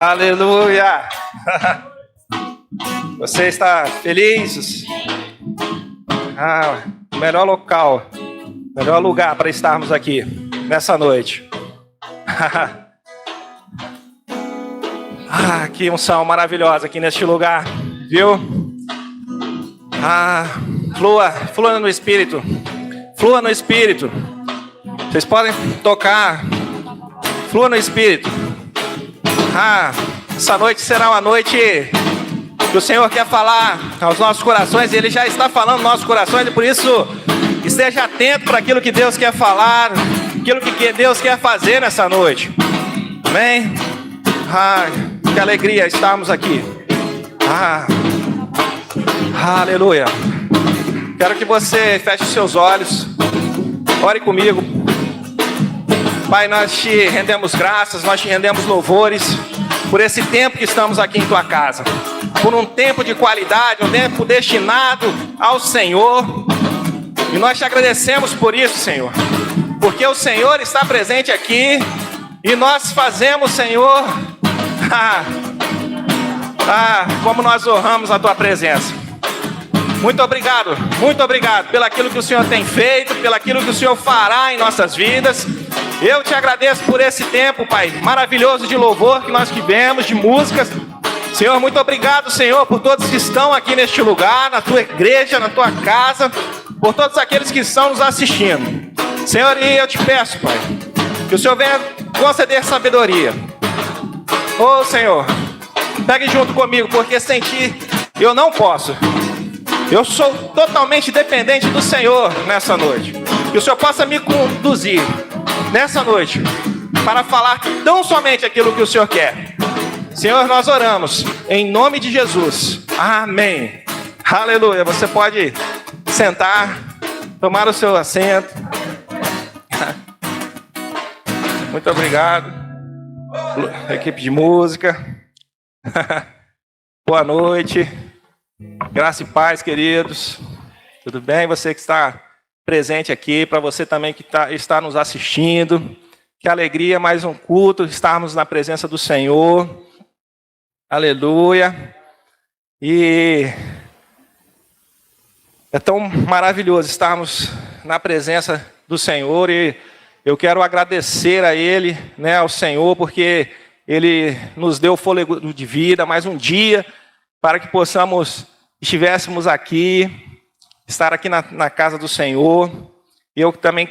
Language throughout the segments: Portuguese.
Aleluia! Você está feliz? Melhor local, melhor lugar para estarmos aqui nessa noite. Que unção maravilhosa aqui neste lugar, viu? Flua no Espírito, flua no Espírito. Vocês podem tocar, flua no Espírito. Essa noite será uma noite que o Senhor quer falar aos nossos corações, e Ele já está falando aos nossos corações, e por isso esteja atento para aquilo que Deus quer falar, aquilo que Deus quer fazer nessa noite. Amém? Que alegria estarmos aqui. Aleluia. Quero que você feche os seus olhos, ore comigo. Pai, nós te rendemos graças, nós te rendemos louvores por esse tempo que estamos aqui em tua casa, por um tempo de qualidade, um tempo destinado ao Senhor, e nós te agradecemos por isso, Senhor, porque o Senhor está presente aqui, e nós fazemos, Senhor, como nós honramos a tua presença. Muito obrigado pelo aquilo que o Senhor tem feito, pelo aquilo que o Senhor fará em nossas vidas. Eu te agradeço por esse tempo, Pai, maravilhoso de louvor que nós tivemos, de músicas. Senhor, muito obrigado, Senhor, por todos que estão aqui neste lugar, na tua igreja, na tua casa, por todos aqueles que estão nos assistindo. Senhor, e eu te peço, Pai, que o Senhor venha conceder sabedoria. Senhor, pegue junto comigo, porque sem ti eu não posso. Eu sou totalmente dependente do Senhor nessa noite. Que o Senhor possa me conduzir nessa noite para falar tão somente aquilo que o Senhor quer. Senhor, nós oramos em nome de Jesus. Amém. Aleluia. Você pode sentar, tomar o seu assento. Muito obrigado, equipe de música. Boa noite. Graça e paz, queridos. Tudo bem? Você que está presente aqui, para você também que está nos assistindo. Que alegria, mais um culto, estarmos na presença do Senhor. Aleluia. E é tão maravilhoso estarmos na presença do Senhor, e eu quero agradecer a Ele, ao Senhor, porque Ele nos deu fôlego de vida, mais um dia, para que estivéssemos aqui, estar aqui na casa do Senhor. Eu também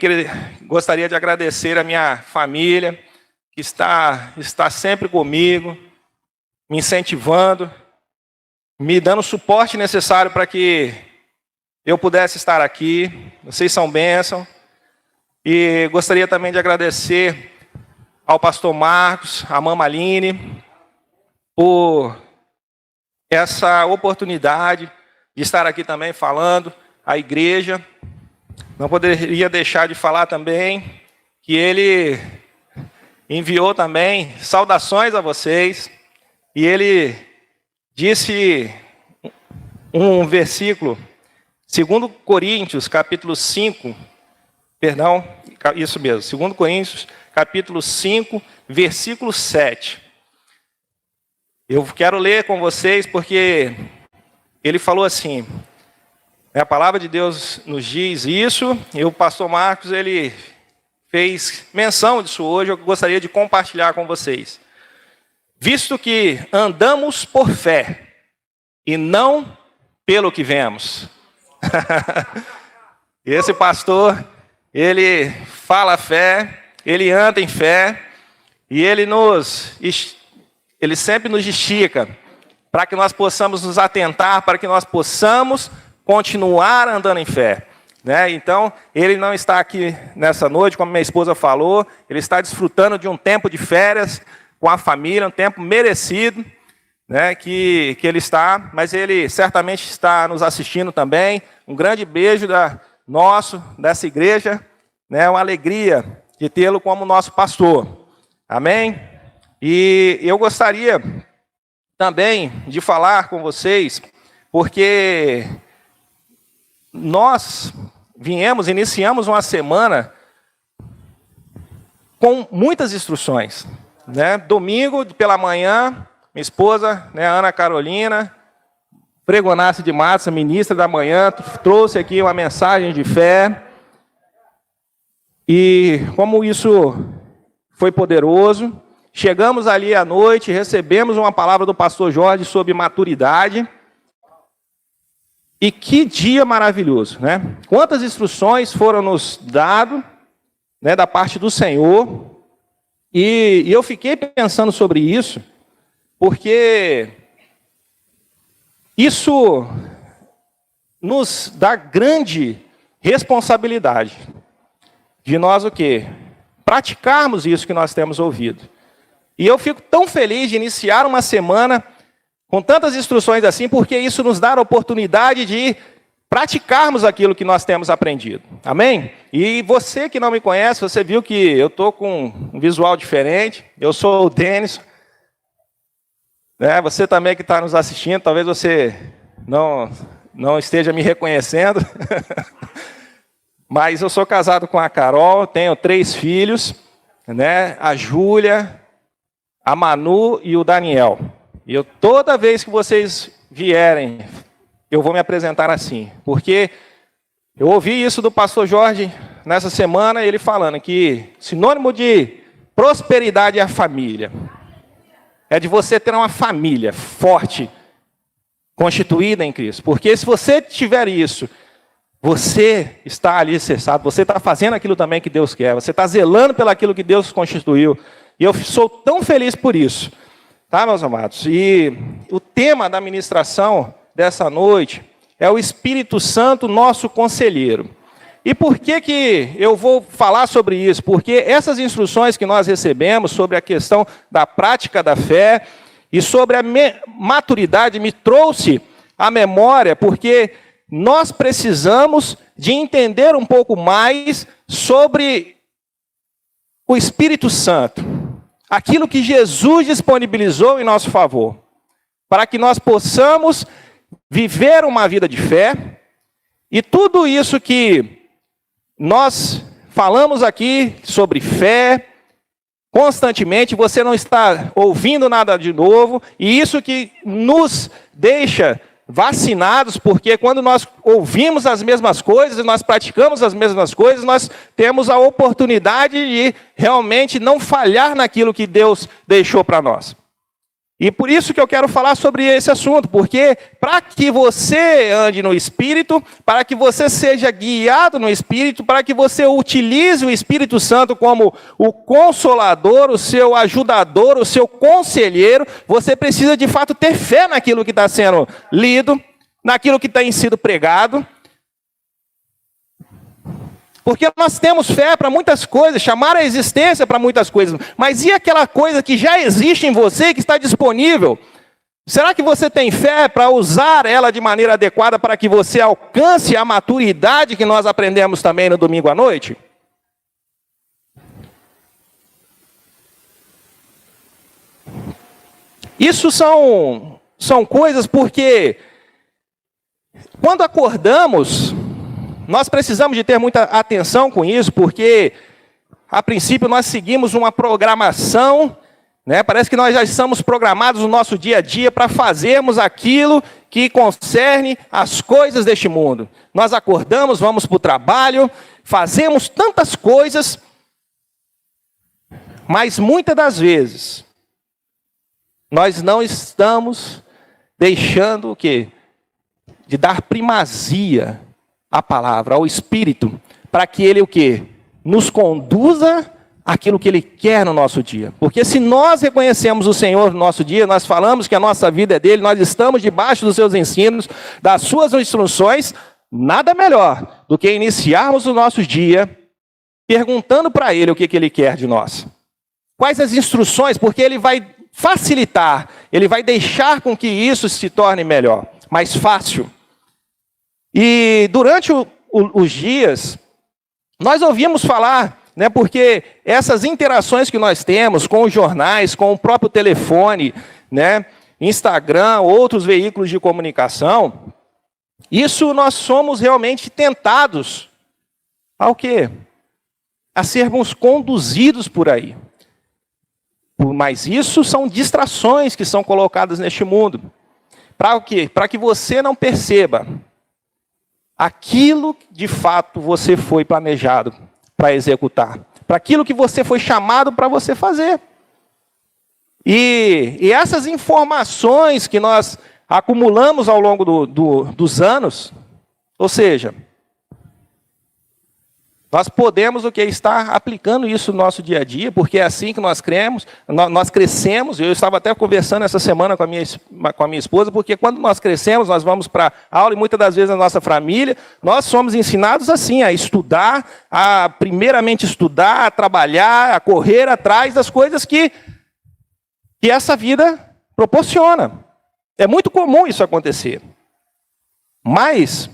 gostaria de agradecer a minha família, que está sempre comigo, me incentivando, me dando o suporte necessário para que eu pudesse estar aqui. Vocês são bênção. E gostaria também de agradecer ao pastor Marcos, à Mama Aline, por essa oportunidade de estar aqui também falando à igreja. Não poderia deixar de falar também que ele enviou também saudações a vocês, e ele disse um versículo, 2 Coríntios, capítulo 5, isso mesmo, 2 Coríntios, capítulo 5, versículo 7. Eu quero ler com vocês porque ele falou assim, a palavra de Deus nos diz isso, e o pastor Marcos, ele fez menção disso hoje, eu gostaria de compartilhar com vocês. Visto que andamos por fé, e não pelo que vemos. Esse pastor, ele fala fé, ele anda em fé, e ele sempre nos estica para que nós possamos nos atentar, para que nós possamos continuar andando em fé. Então, ele não está aqui nessa noite, como minha esposa falou, ele está desfrutando de um tempo de férias com a família, um tempo merecido, que ele está, mas ele certamente está nos assistindo também. Um grande beijo dessa igreja, uma alegria de tê-lo como nosso pastor. Amém? E eu gostaria também de falar com vocês, porque nós iniciamos uma semana com muitas instruções, né? Domingo pela manhã, minha esposa, né, Ana Carolina, pregonasse de massa, ministra da manhã, trouxe aqui uma mensagem de fé. E como isso foi poderoso, chegamos ali à noite, recebemos uma palavra do pastor Jorge sobre maturidade. E que dia maravilhoso, né? Quantas instruções foram nos dadas, né, da parte do Senhor. E eu fiquei pensando sobre isso, porque isso nos dá grande responsabilidade de nós o quê? Praticarmos isso que nós temos ouvido. E eu fico tão feliz de iniciar uma semana com tantas instruções assim, porque isso nos dá a oportunidade de praticarmos aquilo que nós temos aprendido. Amém? E você que não me conhece, você viu que eu estou com um visual diferente. Eu sou o Denis. Né? Você também que está nos assistindo, talvez você não esteja me reconhecendo. Mas eu sou casado com a Carol, tenho 3 filhos, né? A Júlia, a Manu e o Daniel. E toda vez que vocês vierem, eu vou me apresentar assim. Porque eu ouvi isso do pastor Jorge nessa semana, ele falando que sinônimo de prosperidade é a família. É de você ter uma família forte, constituída em Cristo. Porque se você tiver isso, você está ali cessado, você está fazendo aquilo também que Deus quer, você está zelando pelo aquilo que Deus constituiu. E eu sou tão feliz por isso. Tá, meus amados? E o tema da ministração dessa noite é o Espírito Santo, nosso conselheiro. E por que eu vou falar sobre isso? Porque essas instruções que nós recebemos sobre a questão da prática da fé e sobre a maturidade me trouxe à memória, porque nós precisamos de entender um pouco mais sobre o Espírito Santo. Aquilo que Jesus disponibilizou em nosso favor, para que nós possamos viver uma vida de fé, e tudo isso que nós falamos aqui sobre fé, constantemente, você não está ouvindo nada de novo, e isso que nos deixa vacinados, porque quando nós ouvimos as mesmas coisas, nós praticamos as mesmas coisas, nós temos a oportunidade de realmente não falhar naquilo que Deus deixou para nós. E por isso que eu quero falar sobre esse assunto, porque para que você ande no Espírito, para que você seja guiado no Espírito, para que você utilize o Espírito Santo como o consolador, o seu ajudador, o seu conselheiro, você precisa de fato ter fé naquilo que está sendo lido, naquilo que tem sido pregado. Porque nós temos fé para muitas coisas, chamar a existência para muitas coisas. Mas e aquela coisa que já existe em você, que está disponível? Será que você tem fé para usar ela de maneira adequada para que você alcance a maturidade que nós aprendemos também no domingo à noite? Isso são coisas porque quando acordamos, nós precisamos de ter muita atenção com isso, porque, a princípio, nós seguimos uma programação, né? Parece que nós já estamos programados no nosso dia a dia para fazermos aquilo que concerne as coisas deste mundo. Nós acordamos, vamos para o trabalho, fazemos tantas coisas, mas muitas das vezes, nós não estamos deixando o quê? De dar primazia a palavra, ao Espírito, para que Ele o quê? Nos conduza àquilo que Ele quer no nosso dia. Porque se nós reconhecemos o Senhor no nosso dia, nós falamos que a nossa vida é dEle, nós estamos debaixo dos seus ensinos, das suas instruções, nada melhor do que iniciarmos o nosso dia perguntando para Ele o que Ele quer de nós. Quais as instruções, porque Ele vai facilitar, Ele vai deixar com que isso se torne melhor, mais fácil. E durante os dias, nós ouvimos falar, né, porque essas interações que nós temos com os jornais, com o próprio telefone, né, Instagram, outros veículos de comunicação, isso nós somos realmente tentados ao quê? A sermos conduzidos por aí. Mas isso são distrações que são colocadas neste mundo. Para o quê? Para que você não perceba aquilo que de fato você foi planejado para executar. Para aquilo que você foi chamado para você fazer. E essas informações que nós acumulamos ao longo dos anos, ou seja, nós podemos estar aplicando isso no nosso dia a dia, porque é assim que nós crescemos. Eu estava até conversando essa semana com a minha esposa, porque quando nós crescemos, nós vamos para a aula, e muitas das vezes na nossa família, nós somos ensinados assim, a estudar, primeiramente estudar, a trabalhar, a correr atrás das coisas que essa vida proporciona. É muito comum isso acontecer. Mas,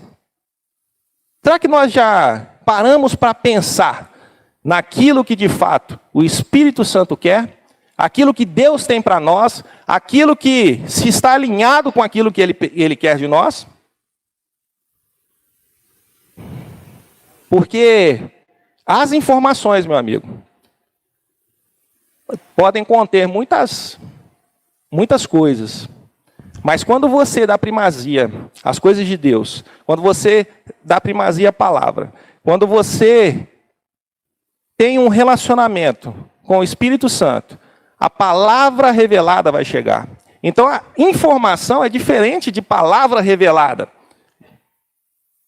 será que nós já paramos para pensar naquilo que de fato o Espírito Santo quer, aquilo que Deus tem para nós, aquilo que se está alinhado com aquilo que Ele quer de nós? Porque as informações, meu amigo, podem conter muitas coisas. Mas quando você dá primazia às coisas de Deus, quando você dá primazia à palavra, quando você tem um relacionamento com o Espírito Santo, a palavra revelada vai chegar. Então a informação é diferente de palavra revelada.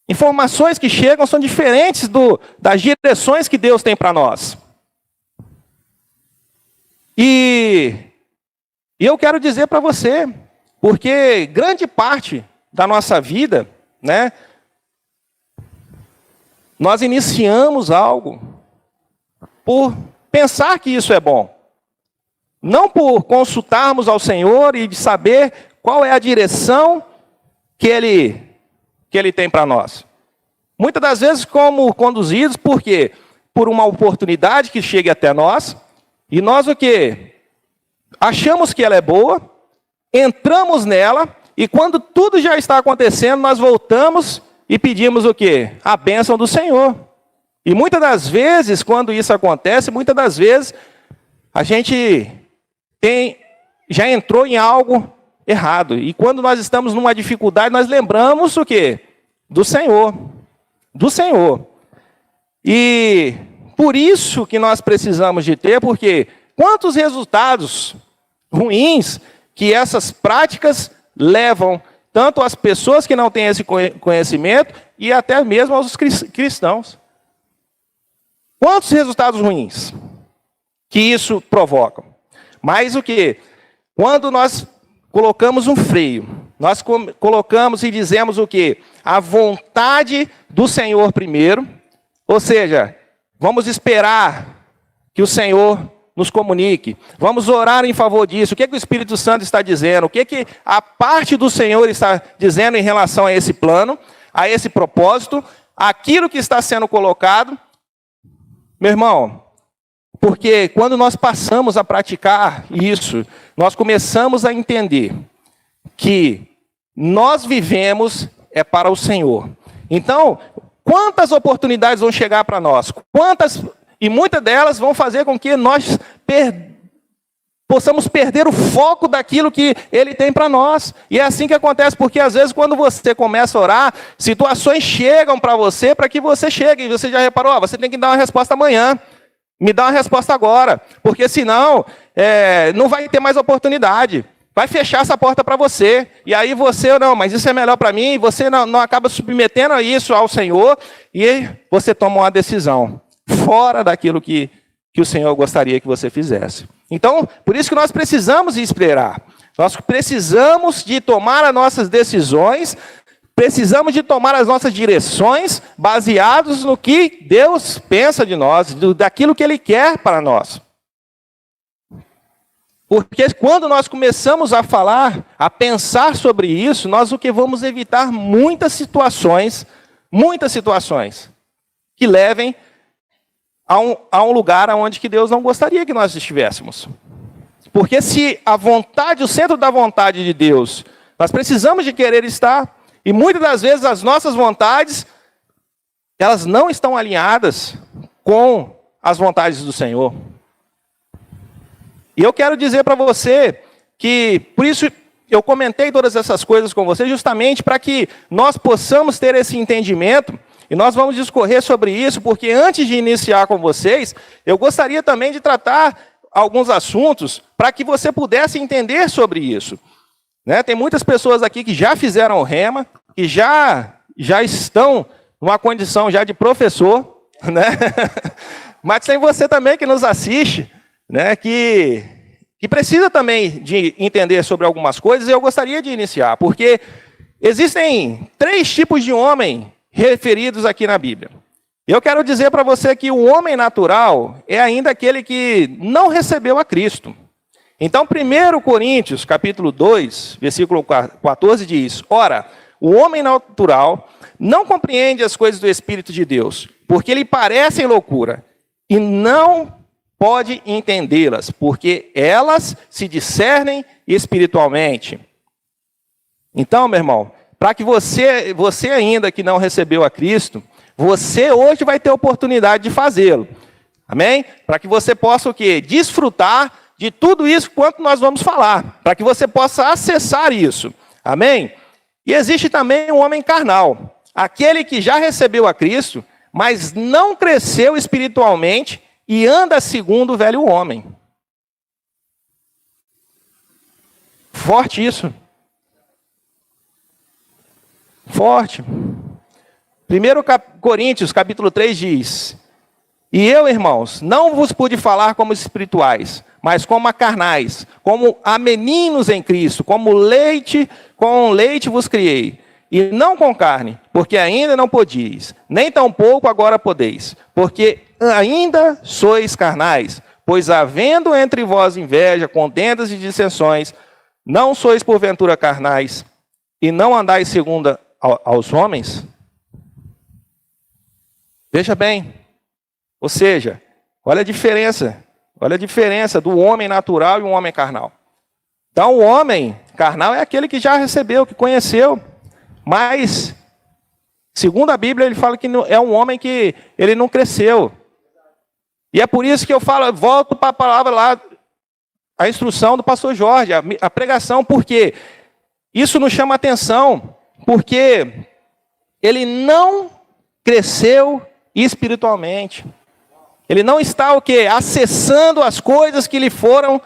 Informações que chegam são diferentes das direções que Deus tem para nós. E eu quero dizer para você, porque grande parte da nossa vida, né, nós iniciamos algo por pensar que isso é bom. Não por consultarmos ao Senhor e de saber qual é a direção que Ele tem para nós. Muitas das vezes como conduzidos, por quê? Por uma oportunidade que chegue até nós, e nós o quê? Achamos que ela é boa, entramos nela, e quando tudo já está acontecendo, nós voltamos e pedimos o quê? A bênção do Senhor. E muitas das vezes, quando isso acontece, muitas das vezes, a gente já entrou em algo errado. E quando nós estamos numa dificuldade, nós lembramos o quê? Do Senhor. Do Senhor. E por isso que nós precisamos de ter, porque quantos resultados ruins que essas práticas levam tanto às pessoas que não têm esse conhecimento e até mesmo aos cristãos. Quantos resultados ruins que isso provoca? Mas o que? Quando nós colocamos um freio, nós colocamos e dizemos o quê? A vontade do Senhor primeiro, ou seja, vamos esperar que o Senhor nos comunique. Vamos orar em favor disso. O que o Espírito Santo está dizendo? O que a parte do Senhor está dizendo em relação a esse plano, a esse propósito, aquilo que está sendo colocado? Meu irmão, porque quando nós passamos a praticar isso, nós começamos a entender que nós vivemos para o Senhor. Então, quantas oportunidades vão chegar para nós? E muitas delas vão fazer com que nós possamos perder o foco daquilo que Ele tem para nós. E é assim que acontece, porque às vezes quando você começa a orar, situações chegam para você para que você chegue. E você já reparou, você tem que dar uma resposta amanhã. Me dá uma resposta agora, porque senão não vai ter mais oportunidade. Vai fechar essa porta para você. E aí você, não, mas isso é melhor para mim. E você não acaba submetendo isso ao Senhor. E você toma uma decisão fora daquilo que o Senhor gostaria que você fizesse. Então, por isso que nós precisamos esperar. Nós precisamos de tomar as nossas decisões, precisamos de tomar as nossas direções baseados no que Deus pensa de nós, daquilo que Ele quer para nós. Porque quando nós começamos a falar, a pensar sobre isso, nós o que vamos evitar muitas situações que levem a um lugar onde que Deus não gostaria que nós estivéssemos. Porque se a vontade, o centro da vontade de Deus, nós precisamos de querer estar, e muitas das vezes as nossas vontades, elas não estão alinhadas com as vontades do Senhor. E eu quero dizer para você que, por isso, eu comentei todas essas coisas com você, justamente para que nós possamos ter esse entendimento, e nós vamos discorrer sobre isso, porque antes de iniciar com vocês, eu gostaria também de tratar alguns assuntos para que você pudesse entender sobre isso. Né? Tem muitas pessoas aqui que já fizeram o rema, que já estão numa condição já de professor, né? Mas tem você também que nos assiste, né? que precisa também de entender sobre algumas coisas, e eu gostaria de iniciar, porque existem 3 tipos de homem referidos aqui na Bíblia. Eu quero dizer para você que o homem natural é ainda aquele que não recebeu a Cristo. Então, 1 Coríntios, capítulo 2, versículo 14, diz: ora, o homem natural não compreende as coisas do Espírito de Deus, porque lhe parecem loucura, e não pode entendê-las, porque elas se discernem espiritualmente. Então, meu irmão, para que você ainda que não recebeu a Cristo, você hoje vai ter oportunidade de fazê-lo. Amém? Para que você possa o quê? Desfrutar de tudo isso quanto nós vamos falar, para que você possa acessar isso. Amém? E existe também um homem carnal, aquele que já recebeu a Cristo, mas não cresceu espiritualmente e anda segundo o velho homem. Forte isso. Forte. 1 Coríntios, capítulo 3 diz: e eu, irmãos, não vos pude falar como espirituais, mas como a carnais, como a meninos em Cristo, com leite vos criei, e não com carne, porque ainda não podíeis, nem tampouco agora podeis, porque ainda sois carnais, pois havendo entre vós inveja, contendas e dissensões, não sois porventura carnais, e não andais segundo aos homens? Veja bem, ou seja, olha a diferença do homem natural e um homem carnal. Então, o homem carnal é aquele que já recebeu, que conheceu, mas, segundo a Bíblia, ele fala que é um homem que ele não cresceu. E é por isso que eu volto para a palavra lá, a instrução do pastor Jorge, a pregação, porque isso nos chama atenção, porque ele não cresceu espiritualmente. Ele não está o quê? Acessando as coisas que lhe foram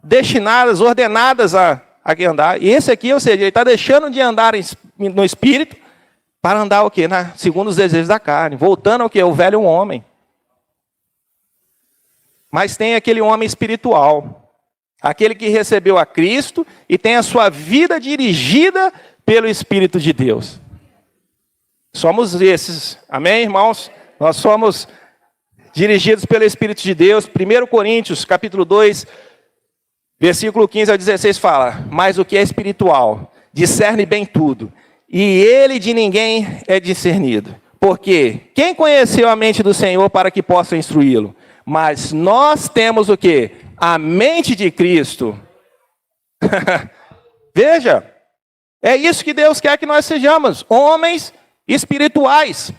destinadas, ordenadas a andar. E esse aqui, ou seja, ele está deixando de andar no espírito para andar o quê? Segundo os desejos da carne. Voltando ao quê? O velho homem. Mas tem aquele homem espiritual. Aquele que recebeu a Cristo e tem a sua vida dirigida pelo Espírito de Deus. Somos esses. Amém, irmãos? Nós somos dirigidos pelo Espírito de Deus. 1 Coríntios, capítulo 2, versículo 15 ao 16 fala: mas o que é espiritual discerne bem tudo, e ele de ninguém é discernido. Porque quem conheceu a mente do Senhor para que possa instruí-lo? Mas nós temos o quê? A mente de Cristo. Veja, é isso que Deus quer que nós sejamos, homens espirituais.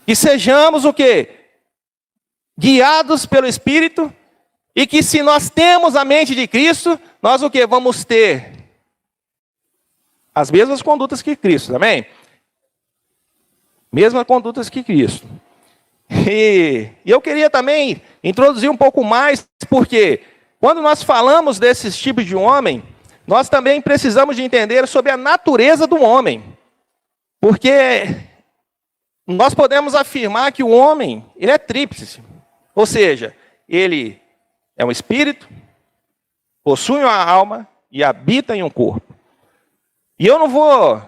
Que sejamos o quê? Guiados pelo Espírito, e que se nós temos a mente de Cristo, nós o quê? Vamos ter as mesmas condutas que Cristo, amém? Mesmas condutas que Cristo. E eu queria também introduzir um pouco mais, porque quando nós falamos desses tipos de homem, nós também precisamos de entender sobre a natureza do homem. Porque nós podemos afirmar que o homem, ele é tríplice. Ou seja, ele é um espírito, possui uma alma e habita em um corpo. E eu não vou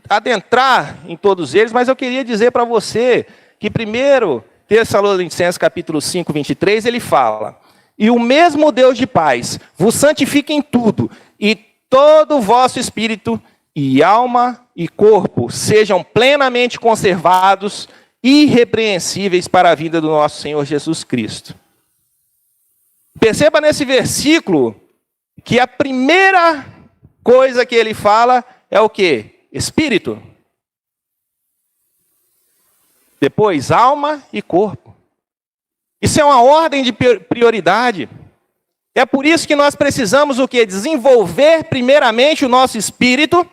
adentrar em todos eles, mas eu queria dizer para você que 1 Tessalonicenses capítulo 5, 23, ele fala: e o mesmo Deus de paz vos santifique em tudo, e todo o vosso espírito e alma e corpo sejam plenamente conservados, irrepreensíveis para a vinda do nosso Senhor Jesus Cristo. Perceba nesse versículo que a primeira coisa que ele fala é o quê? Espírito. Depois, alma e corpo. Isso é uma ordem de prioridade. É por isso que nós precisamos o quê? Desenvolver primeiramente o nosso espírito,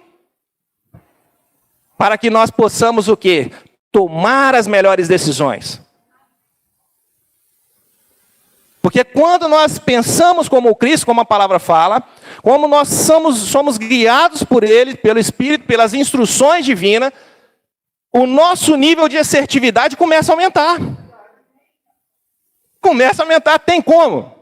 para que nós possamos o quê? Tomar as melhores decisões. Porque quando nós pensamos como Cristo, como a palavra fala, como nós somos guiados por Ele, pelo Espírito, pelas instruções divinas, o nosso nível de assertividade começa a aumentar. Começa a aumentar, tem como?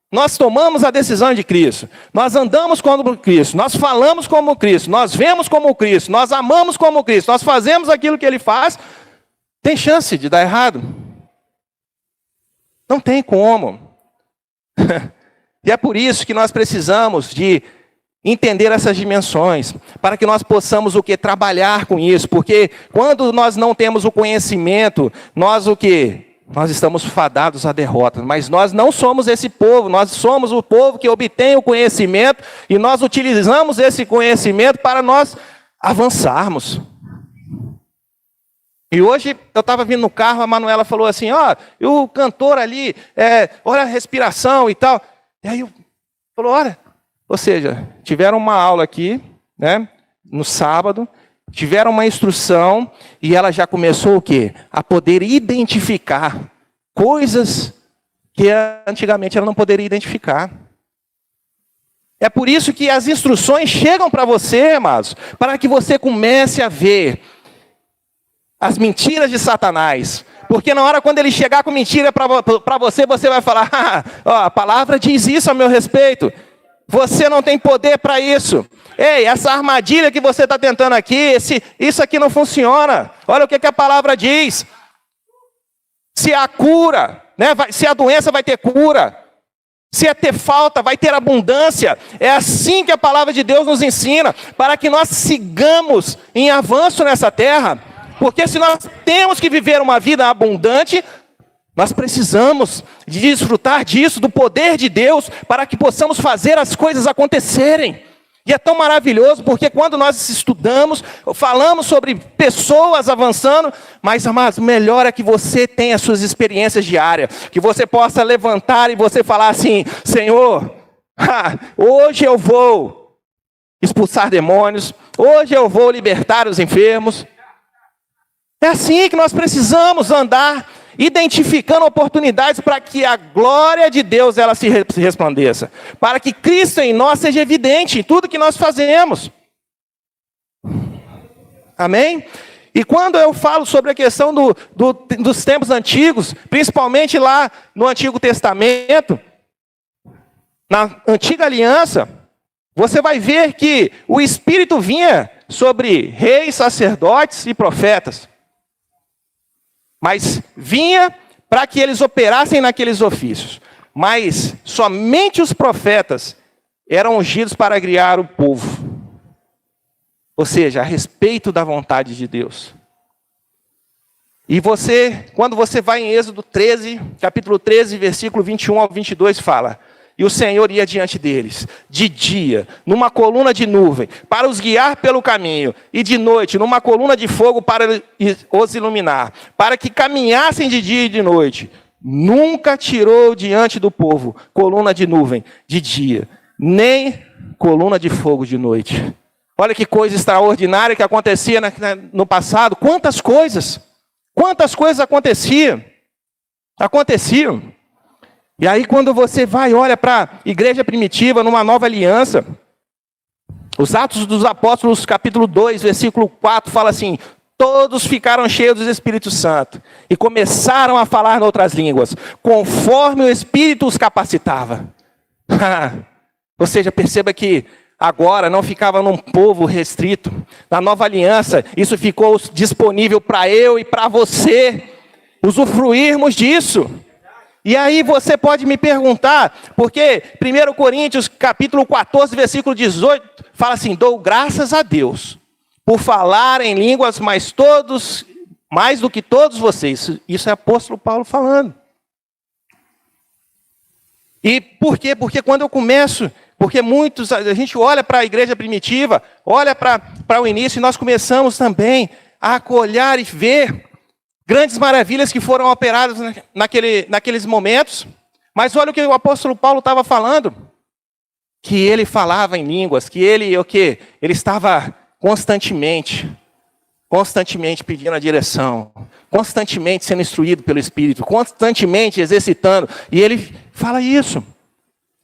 Nós tomamos a decisão de Cristo, nós andamos como Cristo, nós falamos como Cristo, nós vemos como Cristo, nós amamos como Cristo, nós fazemos aquilo que Ele faz, tem chance de dar errado? Não tem como. E é por isso que nós precisamos de entender essas dimensões, para que nós possamos o que? Trabalhar com isso, porque quando nós não temos o conhecimento, nós o que? Nós estamos fadados à derrota, mas nós não somos esse povo, nós somos o povo que obtém o conhecimento, e nós utilizamos esse conhecimento para nós avançarmos. E hoje eu estava vindo no carro, a Manuela falou assim, e o cantor ali, olha a respiração e tal. E aí falou, olha, ou seja, tiveram uma aula aqui, né, no sábado, tiveram uma instrução, e ela já começou o quê? A poder identificar coisas que antigamente ela não poderia identificar. É por isso que as instruções chegam para você, amados, para que você comece a ver as mentiras de Satanás. Porque na hora quando ele chegar com mentira para você, você vai falar, a palavra diz isso a meu respeito. Você não tem poder para isso. Ei, essa armadilha que você está tentando aqui, isso aqui não funciona. Olha o que a palavra diz. Se há cura, né, se a doença vai ter cura. Se é ter falta, vai ter abundância. É assim que a palavra de Deus nos ensina, para que nós sigamos em avanço nessa terra. Porque se nós temos que viver uma vida abundante, nós precisamos de desfrutar disso, do poder de Deus, para que possamos fazer as coisas acontecerem. E é tão maravilhoso, porque quando nós estudamos, falamos sobre pessoas avançando, mas, amados, melhor é que você tenha as suas experiências diárias, que você possa levantar e você falar assim, Senhor, hoje eu vou expulsar demônios, hoje eu vou libertar os enfermos. É assim que nós precisamos andar, identificando oportunidades para que a glória de Deus ela se resplandeça. Para que Cristo em nós seja evidente em tudo que nós fazemos. Amém? E quando eu falo sobre a questão dos tempos antigos, principalmente lá no Antigo Testamento, na Antiga Aliança, você vai ver que o Espírito vinha sobre reis, sacerdotes e profetas. Mas vinha para que eles operassem naqueles ofícios. Mas somente os profetas eram ungidos para guiar o povo. Ou seja, a respeito da vontade de Deus. E quando você vai em Êxodo 13, capítulo 13, versículo 21 ao 22, fala: e o Senhor ia diante deles, de dia, numa coluna de nuvem, para os guiar pelo caminho, e de noite, numa coluna de fogo para os iluminar, para que caminhassem de dia e de noite. Nunca tirou diante do povo coluna de nuvem de dia, nem coluna de fogo de noite. Olha que coisa extraordinária que acontecia no passado. Quantas coisas aconteciam. E aí quando você vai e olha para a igreja primitiva, numa nova aliança, os Atos dos Apóstolos, capítulo 2, versículo 4, fala assim: todos ficaram cheios do Espírito Santo e começaram a falar em outras línguas, conforme o Espírito os capacitava. Ou seja, perceba que agora não ficava num povo restrito. Na nova aliança, isso ficou disponível para eu e para você usufruirmos disso. E aí você pode me perguntar, porque 1 Coríntios capítulo 14, versículo 18, fala assim: dou graças a Deus por falar em línguas mais do que todos vocês. Isso é o apóstolo Paulo falando. E por quê? Porque quando eu começo, porque a gente olha para a igreja primitiva, olha para o início, e nós começamos também a olhar e ver grandes maravilhas que foram operadas naqueles momentos. Mas olha o que o apóstolo Paulo estava falando. Que ele falava em línguas, que ele estava constantemente pedindo a direção, constantemente sendo instruído pelo Espírito, constantemente exercitando. E ele fala isso.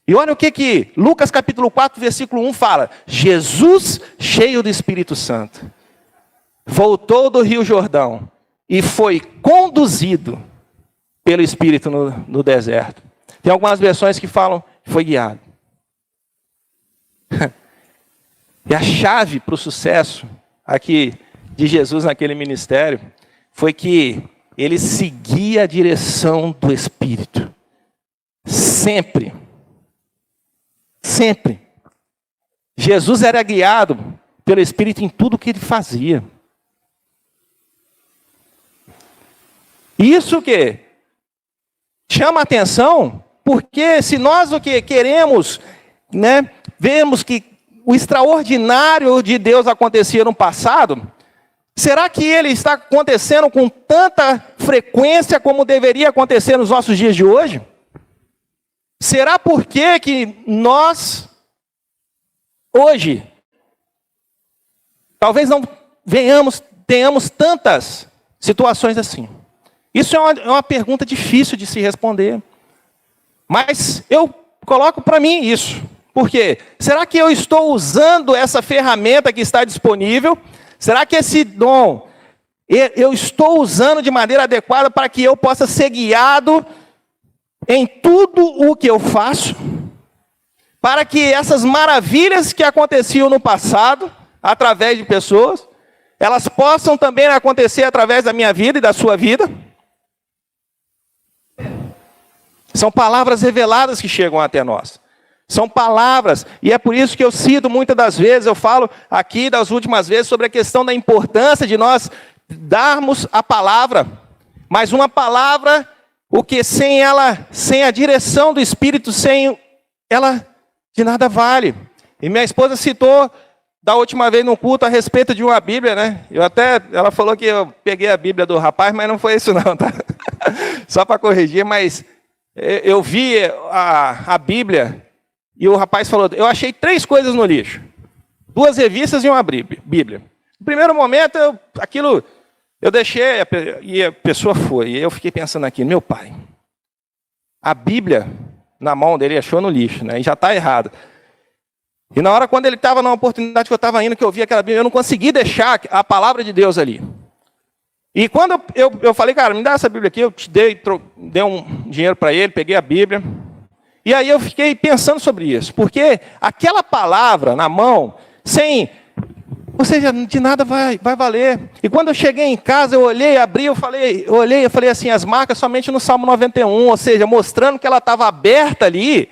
E olha o que Lucas capítulo 4, versículo 1 fala. Jesus, cheio do Espírito Santo, voltou do Rio Jordão e foi conduzido pelo Espírito no deserto. Tem algumas versões que falam que foi guiado. E a chave para o sucesso aqui de Jesus naquele ministério foi que ele seguia a direção do Espírito. Sempre. Sempre. Jesus era guiado pelo Espírito em tudo que ele fazia. Isso que chama a atenção, porque se nós o que queremos, vemos que o extraordinário de Deus acontecia no passado, será que ele está acontecendo com tanta frequência como deveria acontecer nos nossos dias de hoje? Será por que nós, hoje, talvez não tenhamos tantas situações assim? Isso é uma pergunta difícil de se responder. Mas eu coloco para mim isso. Por quê? Será que eu estou usando essa ferramenta que está disponível? Será que esse dom eu estou usando de maneira adequada para que eu possa ser guiado em tudo o que eu faço? Para que essas maravilhas que aconteciam no passado, através de pessoas, elas possam também acontecer através da minha vida e da sua vida? São palavras reveladas que chegam até nós. São palavras, e é por isso que eu cito muitas das vezes, eu falo aqui das últimas vezes sobre a questão da importância de nós darmos a palavra, mas uma palavra, o que sem ela, sem a direção do Espírito, sem ela, de nada vale. E minha esposa citou da última vez no culto a respeito de uma Bíblia, né? Ela falou que eu peguei a Bíblia do rapaz, mas não foi isso não, tá? Só para corrigir, mas eu vi a Bíblia. E o rapaz falou, eu achei 3 coisas no lixo. 2 revistas e uma Bíblia. No primeiro momento, eu deixei, e a pessoa foi. E eu fiquei pensando aqui, meu pai, a Bíblia na mão dele achou no lixo, né? E já está errado. E na hora, quando ele estava numa oportunidade que eu estava indo, que eu vi aquela Bíblia, eu não consegui deixar a palavra de Deus ali. E quando eu falei, cara, me dá essa Bíblia aqui, eu te dei um dinheiro para ele, peguei a Bíblia. E aí eu fiquei pensando sobre isso, porque aquela palavra na mão, ou seja, de nada vai valer. E quando eu cheguei em casa, eu olhei, abri, eu falei assim, as marcas somente no Salmo 91, ou seja, mostrando que ela estava aberta ali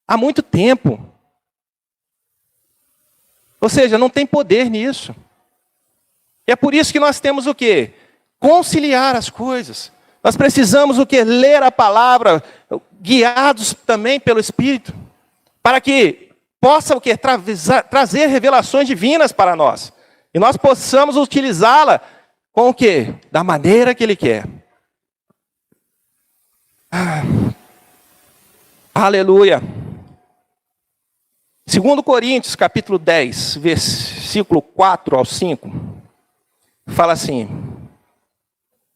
há muito tempo. Ou seja, não tem poder nisso. E é por isso que nós temos o quê? Conciliar as coisas. Nós precisamos o quê? Ler a palavra, guiados também pelo Espírito, para que possa o quê? Trazer revelações divinas para nós. E nós possamos utilizá-la com o quê? Da maneira que Ele quer. Aleluia. 2 Coríntios, capítulo 10, versículo 4 ao 5, fala assim: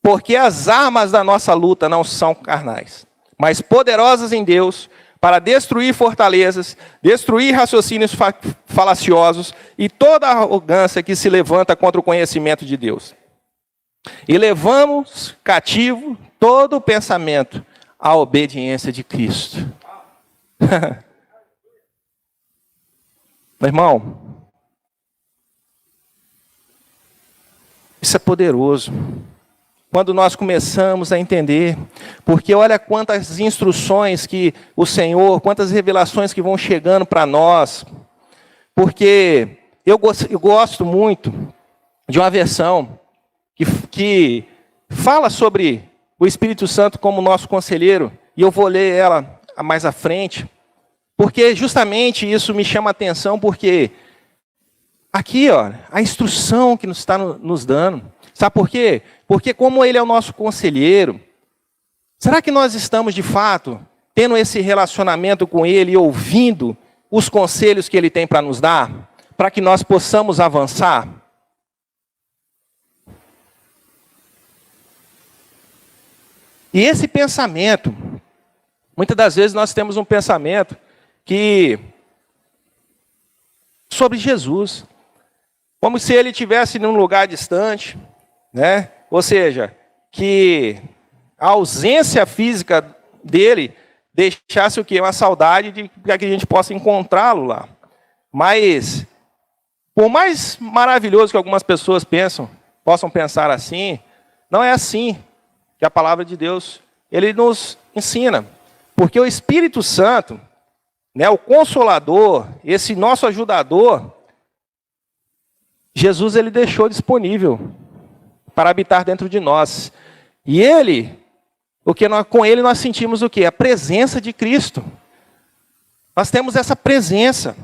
porque as armas da nossa luta não são carnais, mas poderosas em Deus, para destruir fortalezas, destruir raciocínios falaciosos e toda arrogância que se levanta contra o conhecimento de Deus. E levamos cativo todo o pensamento à obediência de Cristo. Meu irmão, isso é poderoso. Quando nós começamos a entender, porque olha quantas instruções que o Senhor, quantas revelações que vão chegando para nós. Porque eu gosto muito de uma versão que fala sobre o Espírito Santo como nosso conselheiro, e eu vou ler ela mais à frente, porque justamente isso me chama a atenção, porque aqui, ó, a instrução que nos está nos dando. Sabe por quê? Porque como Ele é o nosso conselheiro, será que nós estamos, de fato, tendo esse relacionamento com Ele e ouvindo os conselhos que Ele tem para nos dar, para que nós possamos avançar? E esse pensamento, muitas das vezes nós temos um pensamento sobre Jesus, como se Ele estivesse num lugar distante, né? Ou seja, que a ausência física dele deixasse o quê? Uma saudade de que a gente possa encontrá-lo lá. Mas, por mais maravilhoso que algumas pessoas possam pensar assim, não é assim que a palavra de Deus, Ele nos ensina. Porque o Espírito Santo, né, o Consolador, esse nosso ajudador, Jesus Ele deixou disponível para habitar dentro de nós. E Ele, com Ele nós sentimos o quê? A presença de Cristo. Nós temos essa presença.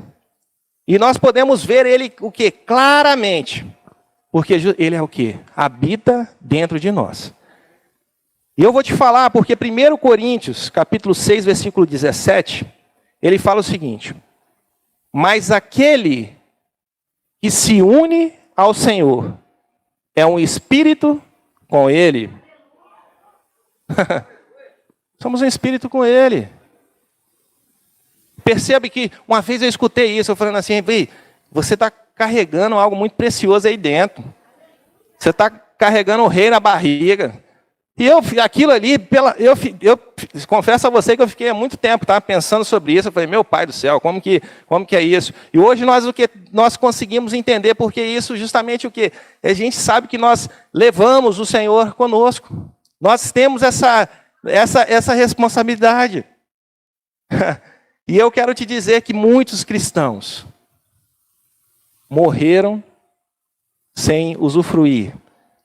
E nós podemos ver Ele o quê? Claramente. Porque Ele é o quê? Habita dentro de nós. E eu vou te falar, porque 1 Coríntios, capítulo 6, versículo 17, ele fala o seguinte: mas aquele que se une ao Senhor é um espírito com Ele. Somos um espírito com Ele. Percebe que uma vez eu escutei isso, eu falando assim, você está carregando algo muito precioso aí dentro. Você está carregando o rei na barriga. E aquilo ali, eu confesso a você que eu fiquei há muito tempo pensando sobre isso. Eu falei, meu pai do céu, como que é isso? E hoje nós conseguimos entender porque isso justamente o quê? A gente sabe que nós levamos o Senhor conosco. Nós temos essa responsabilidade. E eu quero te dizer que muitos cristãos morreram sem usufruir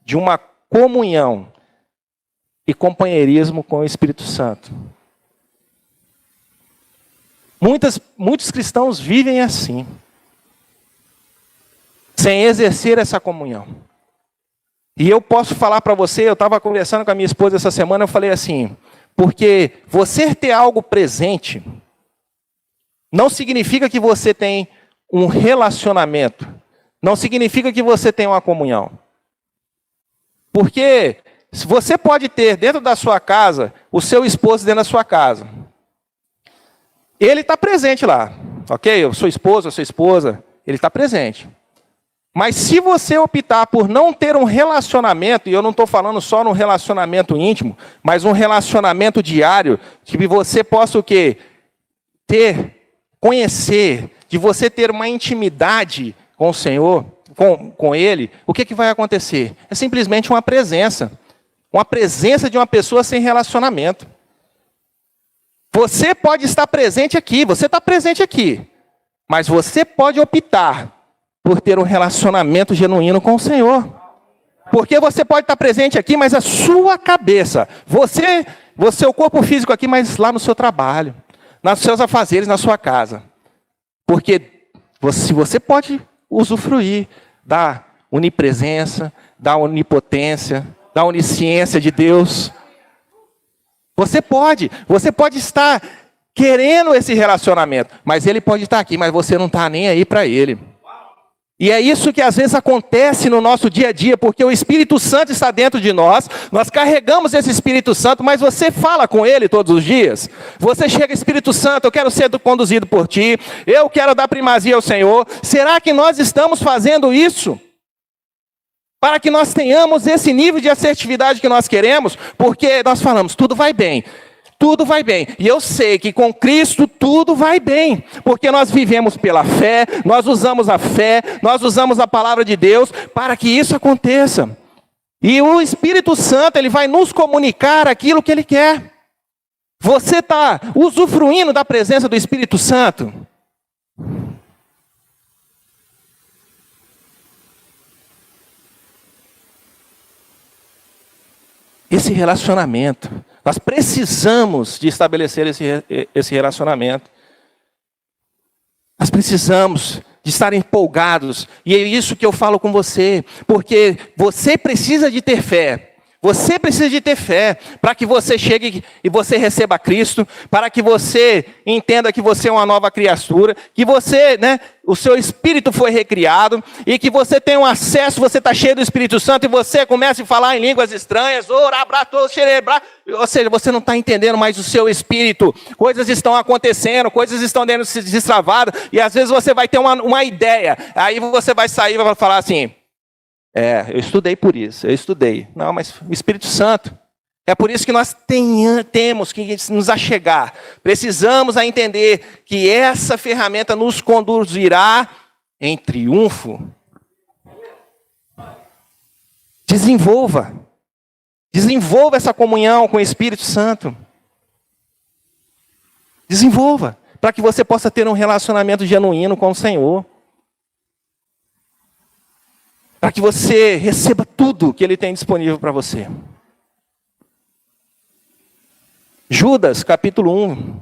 de uma comunhão e companheirismo com o Espírito Santo. Muitos cristãos vivem assim, sem exercer essa comunhão. E eu posso falar para você, eu estava conversando com a minha esposa essa semana, eu falei assim, porque você ter algo presente não significa que você tem um relacionamento, não significa que você tem uma comunhão. Porque você pode ter dentro da sua casa, o seu esposo dentro da sua casa. Ele está presente lá, ok? Eu sou esposa, ele está presente. Mas se você optar por não ter um relacionamento, e eu não estou falando só num relacionamento íntimo, mas um relacionamento diário, que você possa o quê? Conhecer, de você ter uma intimidade com o Senhor, com Ele, o que vai acontecer? É simplesmente uma presença de uma pessoa sem relacionamento. Você pode estar presente aqui, você está presente aqui, mas você pode optar por ter um relacionamento genuíno com o Senhor. Porque você pode estar presente aqui, mas a sua cabeça, o corpo físico aqui, mas lá no seu trabalho, nos seus afazeres, na sua casa. Porque você pode usufruir da onipresença, da onipotência, da onisciência de Deus. Você pode estar querendo esse relacionamento, mas Ele pode estar aqui, mas você não está nem aí para Ele. E é isso que às vezes acontece no nosso dia a dia, porque o Espírito Santo está dentro de nós, nós carregamos esse Espírito Santo, mas você fala com Ele todos os dias. Você chega, Espírito Santo, eu quero ser conduzido por Ti, eu quero dar primazia ao Senhor. Será que nós estamos fazendo isso? Para que nós tenhamos esse nível de assertividade que nós queremos, porque nós falamos, tudo vai bem. Tudo vai bem. E eu sei que com Cristo tudo vai bem. Porque nós vivemos pela fé, nós usamos a fé, nós usamos a palavra de Deus para que isso aconteça. E o Espírito Santo, ele vai nos comunicar aquilo que ele quer. Você está usufruindo da presença do Espírito Santo? Esse relacionamento. Nós precisamos de estabelecer esse relacionamento. Nós precisamos de estar empolgados. E é isso que eu falo com você. Porque você precisa de ter fé. Você precisa de ter fé para que você chegue e você receba Cristo, para que você entenda que você é uma nova criatura, que você, o seu espírito foi recriado e que você tem um acesso, você está cheio do Espírito Santo e você começa a falar em línguas estranhas, ou seja, você não está entendendo mais o seu espírito, coisas estão acontecendo, coisas estão dando se destravadas e às vezes você vai ter uma ideia, aí você vai sair e vai falar assim: eu estudei por isso, eu estudei. Não, mas o Espírito Santo, é por isso que nós temos que nos achegar. Precisamos entender que essa ferramenta nos conduzirá em triunfo. Desenvolva essa comunhão com o Espírito Santo. Desenvolva, para que você possa ter um relacionamento genuíno com o Senhor. Para que você receba tudo que Ele tem disponível para você. Judas, capítulo 1,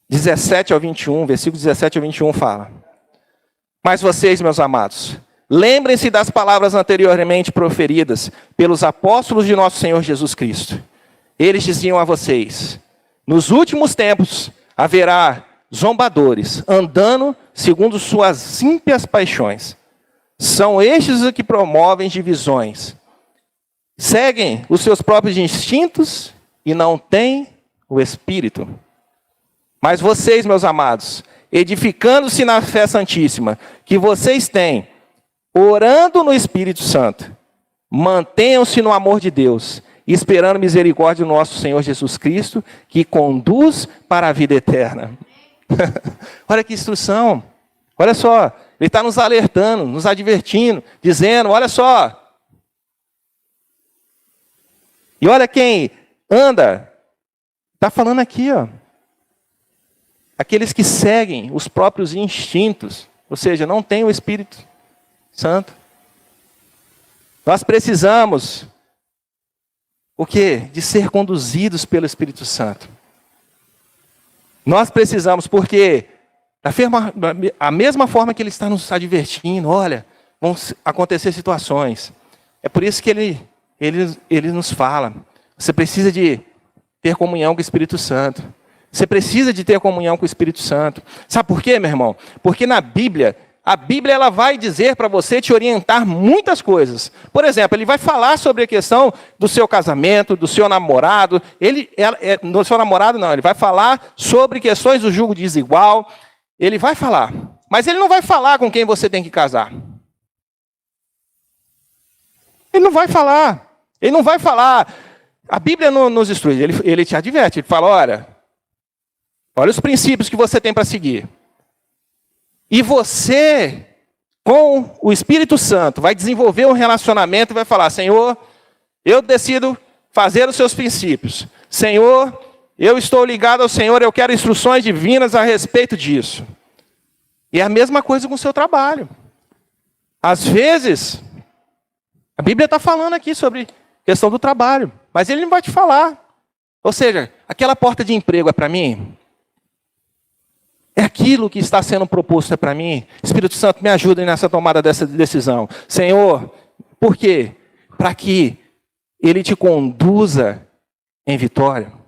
17 ao 21, versículo 17 ao 21 fala: Mas vocês, meus amados, lembrem-se das palavras anteriormente proferidas pelos apóstolos de nosso Senhor Jesus Cristo. Eles diziam a vocês: nos últimos tempos haverá zombadores, andando segundo suas ímpias paixões. São estes os que promovem divisões. Seguem os seus próprios instintos e não têm o Espírito. Mas vocês, meus amados, edificando-se na fé santíssima que vocês têm, orando no Espírito Santo, mantenham-se no amor de Deus, esperando misericórdia do nosso Senhor Jesus Cristo, que conduz para a vida eterna. Olha que instrução. Olha só. Ele está nos alertando, nos advertindo, dizendo: olha só. E olha quem anda. Está falando aqui, ó. Aqueles que seguem os próprios instintos. Ou seja, não tem o Espírito Santo. Nós precisamos, o quê? De ser conduzidos pelo Espírito Santo. Nós precisamos, porque a mesma forma que Ele está nos advertindo, olha, vão acontecer situações. É por isso que Ele nos fala. Você precisa de ter comunhão com o Espírito Santo. Você precisa de ter comunhão com o Espírito Santo. Sabe por quê, meu irmão? Porque na Bíblia, a Bíblia ela vai dizer para você, te orientar muitas coisas. Por exemplo, ele vai falar sobre a questão do seu casamento, do seu namorado. Do seu namorado não, ele vai falar sobre questões do jugo desigual. Ele vai falar, mas ele não vai falar com quem você tem que casar. Ele não vai falar. Ele não vai falar. A Bíblia nos instrui, ele te adverte, ele fala: olha os princípios que você tem para seguir. E você, com o Espírito Santo, vai desenvolver um relacionamento e vai falar: Senhor, eu decido fazer os seus princípios. Senhor, eu estou ligado ao Senhor, eu quero instruções divinas a respeito disso. E é a mesma coisa com o seu trabalho. Às vezes, a Bíblia está falando aqui sobre questão do trabalho, mas Ele não vai te falar. Ou seja, aquela porta de emprego é para mim? É aquilo que está sendo proposto é para mim? Espírito Santo, me ajude nessa tomada dessa decisão. Senhor, por quê? Para que Ele te conduza em vitória.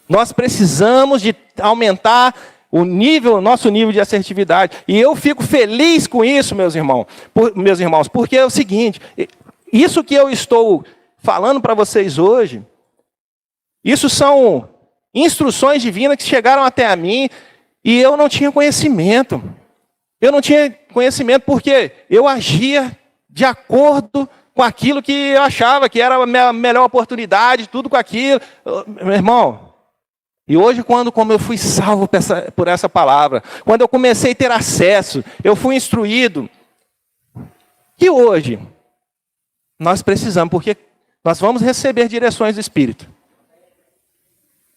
Nós precisamos de aumentar nosso nível de assertividade. E eu fico feliz com isso, meus irmãos, porque é o seguinte: isso que eu estou falando para vocês hoje, isso são instruções divinas que chegaram até a mim e eu não tinha conhecimento. Eu não tinha conhecimento porque eu agia de acordo com aquilo que eu achava que era a melhor oportunidade, tudo com aquilo. Meu irmão, e hoje, como eu fui salvo por essa palavra, quando eu comecei a ter acesso, eu fui instruído, que hoje nós precisamos, porque nós vamos receber direções do Espírito.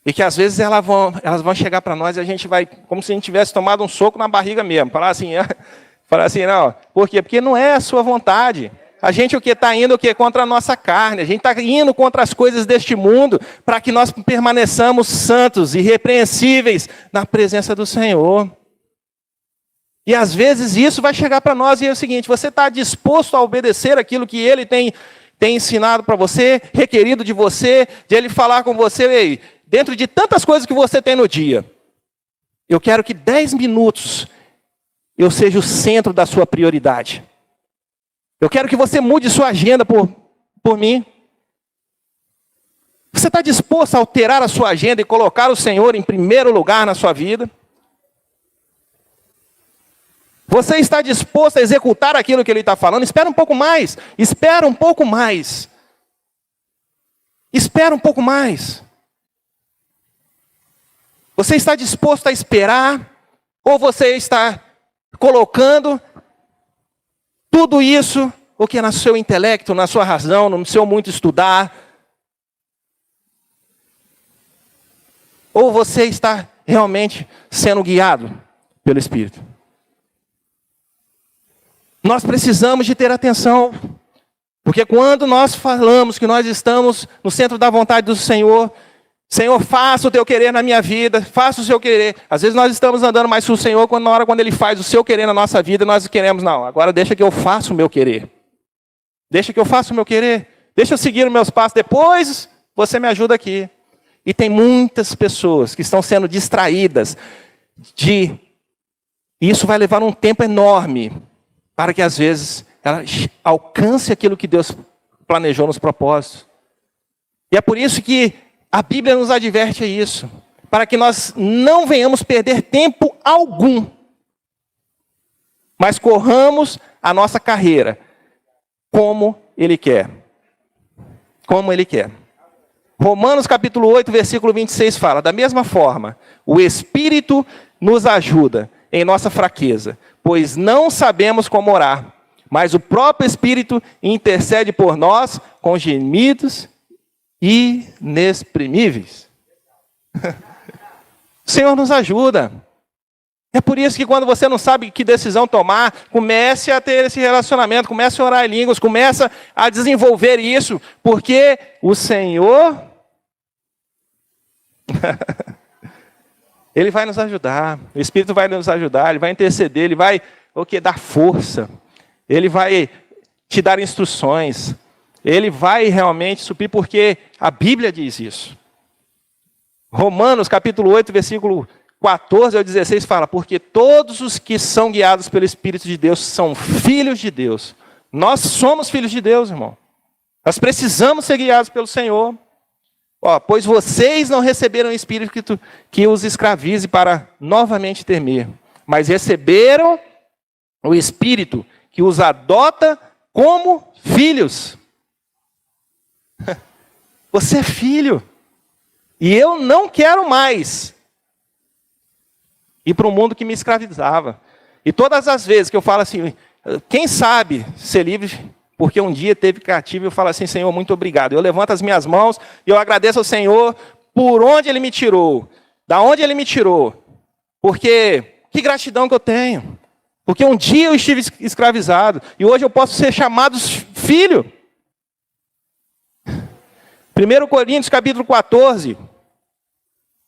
E que às vezes elas vão chegar para nós e a gente vai, como se a gente tivesse tomado um soco na barriga mesmo. Falar assim, não. Por quê? Porque não é a sua vontade. A gente o que está indo o quê? Contra a nossa carne. A gente está indo contra as coisas deste mundo para que nós permaneçamos santos e irrepreensíveis na presença do Senhor. E às vezes isso vai chegar para nós e é o seguinte: você está disposto a obedecer aquilo que Ele tem ensinado para você, requerido de você, de Ele falar com você, ei, dentro de tantas coisas que você tem no dia, eu quero que 10 minutos eu seja o centro da sua prioridade. Eu quero que você mude sua agenda por mim. Você está disposto a alterar a sua agenda e colocar o Senhor em primeiro lugar na sua vida? Você está disposto a executar aquilo que Ele está falando? Espera um pouco mais. Espera um pouco mais. Espera um pouco mais. Você está disposto a esperar? Ou você está colocando tudo isso, o que é no seu intelecto, na sua razão, no seu muito estudar? Ou você está realmente sendo guiado pelo Espírito? Nós precisamos de ter atenção, porque quando nós falamos que nós estamos no centro da vontade do Senhor, Senhor, faça o teu querer na minha vida, faça o seu querer. Às vezes nós estamos andando mais para o Senhor, na hora quando Ele faz o seu querer na nossa vida, nós queremos, não, agora deixa que eu faça o meu querer. Deixa que eu faça o meu querer. Deixa eu seguir os meus passos, depois você me ajuda aqui. E tem muitas pessoas que estão sendo distraídas e isso vai levar um tempo enorme para que às vezes ela alcance aquilo que Deus planejou nos propósitos. E é por isso que a Bíblia nos adverte isso, para que nós não venhamos perder tempo algum, mas corramos a nossa carreira como Ele quer. Como Ele quer. Romanos capítulo 8, versículo 26 fala: da mesma forma, o Espírito nos ajuda em nossa fraqueza, pois não sabemos como orar, mas o próprio Espírito intercede por nós com gemidos inexprimíveis. O Senhor nos ajuda. É por isso que quando você não sabe que decisão tomar, comece a ter esse relacionamento, comece a orar em línguas, comece a desenvolver isso, porque o Senhor, Ele vai nos ajudar, o Espírito vai nos ajudar, Ele vai interceder, Ele vai dar força, Ele vai te dar instruções, Ele vai realmente suprir, porque a Bíblia diz isso. Romanos capítulo 8, versículo 14 ao 16 fala: porque todos os que são guiados pelo Espírito de Deus são filhos de Deus. Nós somos filhos de Deus, irmão. Nós precisamos ser guiados pelo Senhor. Pois vocês não receberam o Espírito que os escravize para novamente temer, mas receberam o Espírito que os adota como filhos. Você é filho. E eu não quero mais ir para um mundo que me escravizava. E todas as vezes que eu falo assim, quem sabe ser livre, porque um dia teve cativo, eu falo assim: Senhor, muito obrigado. Eu levanto as minhas mãos e eu agradeço ao Senhor por onde Ele me tirou, da onde Ele me tirou. Porque que gratidão que eu tenho. Porque um dia eu estive escravizado e hoje eu posso ser chamado filho. 1 Coríntios capítulo 14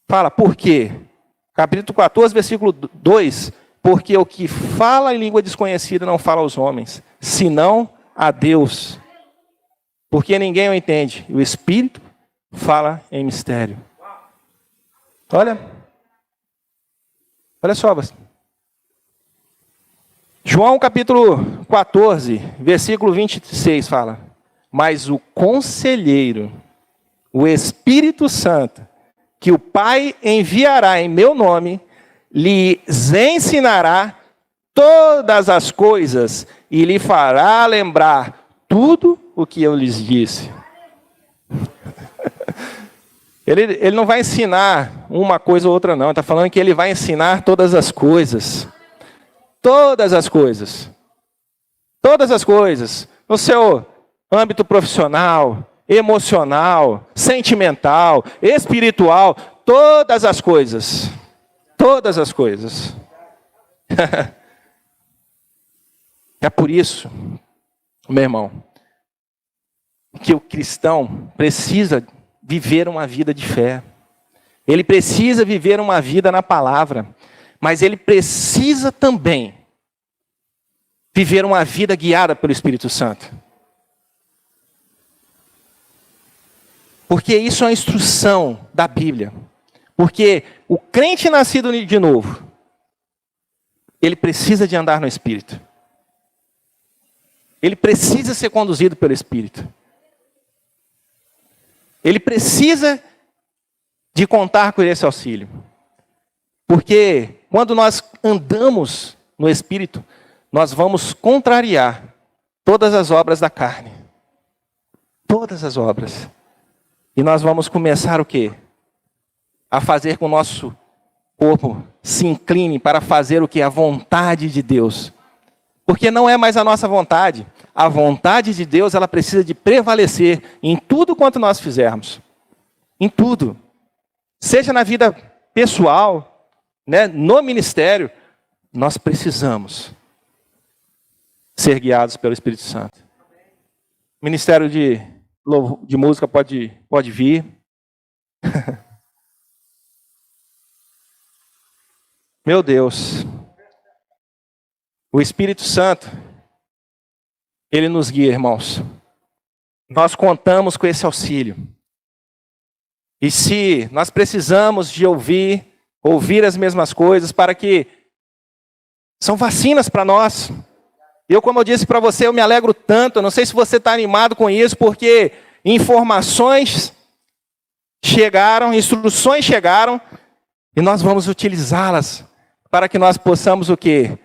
fala: por quê? Capítulo 14, versículo 2: porque o que fala em língua desconhecida não fala aos homens, senão a Deus. Porque ninguém o entende. O Espírito fala em mistério. Olha só. João capítulo 14, versículo 26 fala: mas o Conselheiro, o Espírito Santo, que o Pai enviará em meu nome, lhes ensinará todas as coisas e lhe fará lembrar tudo o que eu lhes disse. Ele não vai ensinar uma coisa ou outra, não. Ele está falando que Ele vai ensinar todas as coisas. Todas as coisas. Todas as coisas. No seu âmbito profissional, emocional, sentimental, espiritual, todas as coisas. Todas as coisas. É por isso, meu irmão, que o cristão precisa viver uma vida de fé. Ele precisa viver uma vida na palavra. Mas ele precisa também viver uma vida guiada pelo Espírito Santo. Porque isso é uma instrução da Bíblia. Porque o crente nascido de novo, ele precisa de andar no Espírito. Ele precisa ser conduzido pelo Espírito. Ele precisa de contar com esse auxílio. Porque quando nós andamos no Espírito, nós vamos contrariar todas as obras da carne. Todas as obras. E nós vamos começar o quê? A fazer com que o nosso corpo se incline para fazer o quê? A vontade de Deus. Porque não é mais a nossa vontade. A vontade de Deus, ela precisa de prevalecer em tudo quanto nós fizermos. Em tudo. Seja na vida pessoal, né, no ministério, nós precisamos ser guiados pelo Espírito Santo. O ministério de música pode vir. Meu Deus. O Espírito Santo, ele nos guia, irmãos. Nós contamos com esse auxílio. E se nós precisamos de ouvir as mesmas coisas, para que são vacinas para nós. Eu, como eu disse para você, eu me alegro tanto, eu não sei se você está animado com isso, porque informações chegaram, instruções chegaram, e nós vamos utilizá-las para que nós possamos o quê?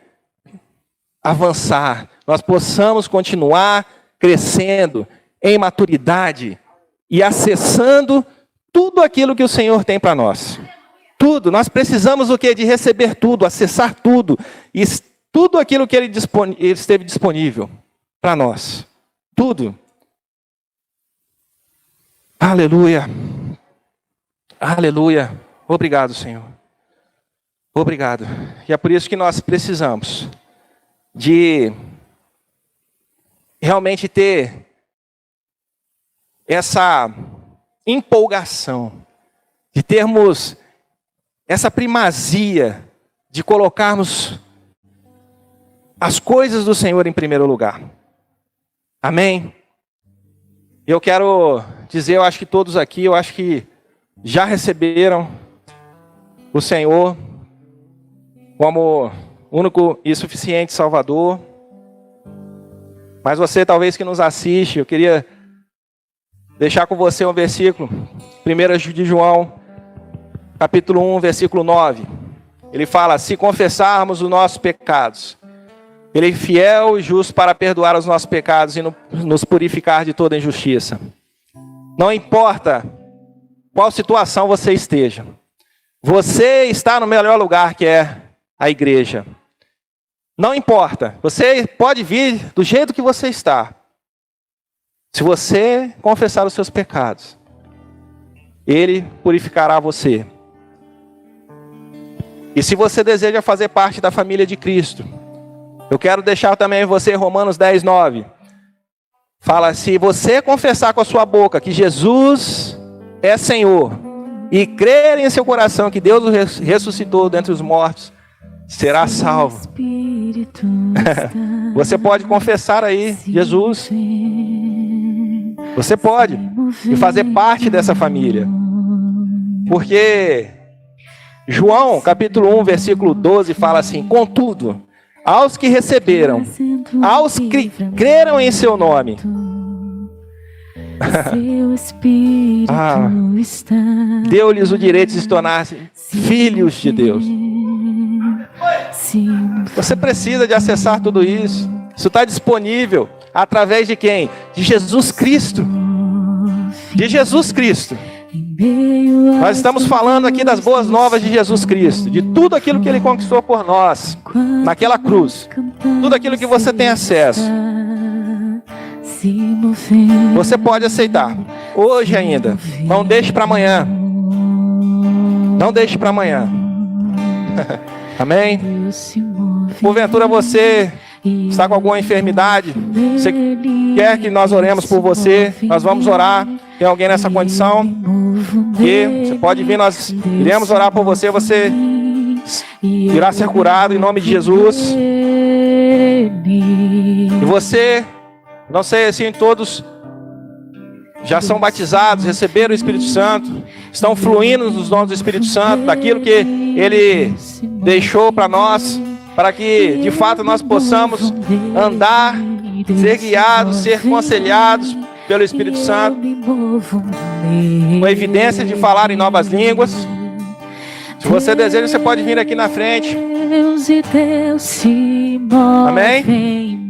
Avançar, nós possamos continuar crescendo em maturidade e acessando tudo aquilo que o Senhor tem para nós. Tudo, nós precisamos o quê? De receber tudo, acessar tudo, e tudo aquilo que ele esteve disponível para nós. Tudo. Aleluia. Aleluia. Obrigado, Senhor. Obrigado. E é por isso que nós precisamos de realmente ter essa empolgação, de termos essa primazia de colocarmos as coisas do Senhor em primeiro lugar. Amém? Eu quero dizer, eu acho que todos aqui, eu acho que já receberam o Senhor como único e suficiente Salvador. Mas você talvez que nos assiste, eu queria deixar com você um versículo, 1 de João, capítulo 1, versículo 9. Ele fala, se confessarmos os nossos pecados, Ele é fiel e justo para perdoar os nossos pecados e nos purificar de toda injustiça. Não importa qual situação você esteja, você está no melhor lugar, que é a igreja. Não importa, você pode vir do jeito que você está. Se você confessar os seus pecados, Ele purificará você. E se você deseja fazer parte da família de Cristo, eu quero deixar também você Romanos 10, 9. Fala, se você confessar com a sua boca que Jesus é Senhor, e crer em seu coração que Deus o ressuscitou dentre os mortos, será salvo. Você pode confessar aí, Jesus. Você pode. E fazer parte dessa família. Porque João, capítulo 1, versículo 12, fala assim, contudo, aos que receberam, aos que creram em seu nome, deu-lhes o direito de se tornar filhos de Deus. Você precisa de acessar tudo isso. Isso está disponível através de quem? De Jesus Cristo. De Jesus Cristo. Nós estamos falando aqui das boas novas de Jesus Cristo, de tudo aquilo que Ele conquistou por nós, naquela cruz. Tudo aquilo que você tem acesso. Você pode aceitar, hoje ainda. Não deixe para amanhã. Não deixe para amanhã. Amém? Porventura você está com alguma enfermidade, você quer que nós oremos por você, nós vamos orar. Tem alguém nessa condição? Que você pode vir, nós iremos orar por você, você irá ser curado em nome de Jesus. E você, não sei assim, todos já são batizados, receberam o Espírito Santo, estão fluindo nos dons do Espírito Santo, daquilo que Ele deixou para nós, para que de fato nós possamos andar, ser guiados, ser aconselhados pelo Espírito Santo, com evidência de falar em novas línguas. Se você deseja, você pode vir aqui na frente. Amém?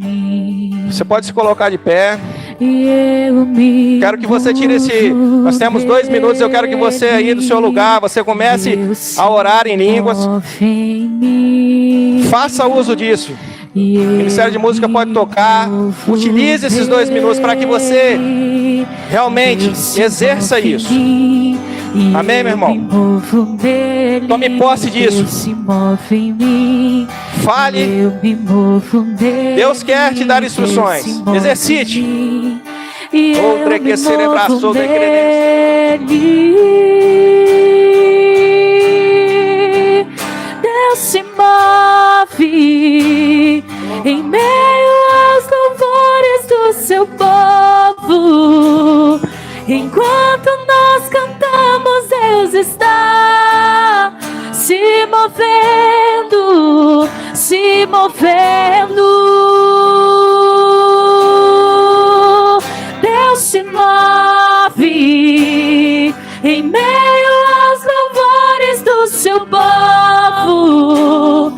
Você pode se colocar de pé. Quero que você tire nós temos 2 minutos, eu quero que você aí do seu lugar, você comece a orar em línguas. Faça uso disso. O Ministério de Música pode tocar. Utilize esses 2 minutos para que você realmente exerça isso. Amém, meu irmão? Tome posse disso. Fale. Deus quer te dar instruções. Exercite. Outra que celebração de Deus se move em meio aos louvores do seu povo. Enquanto nós cantamos, Deus está se movendo, se movendo. Deus se move em meio aos louvores do seu povo.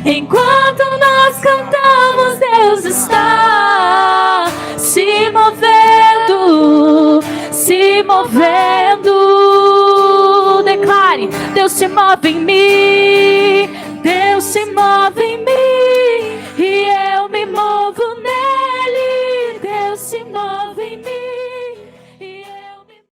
Enquanto nós cantamos, Deus está se movendo, se movendo. Declare: Deus se move em mim, Deus se move em mim.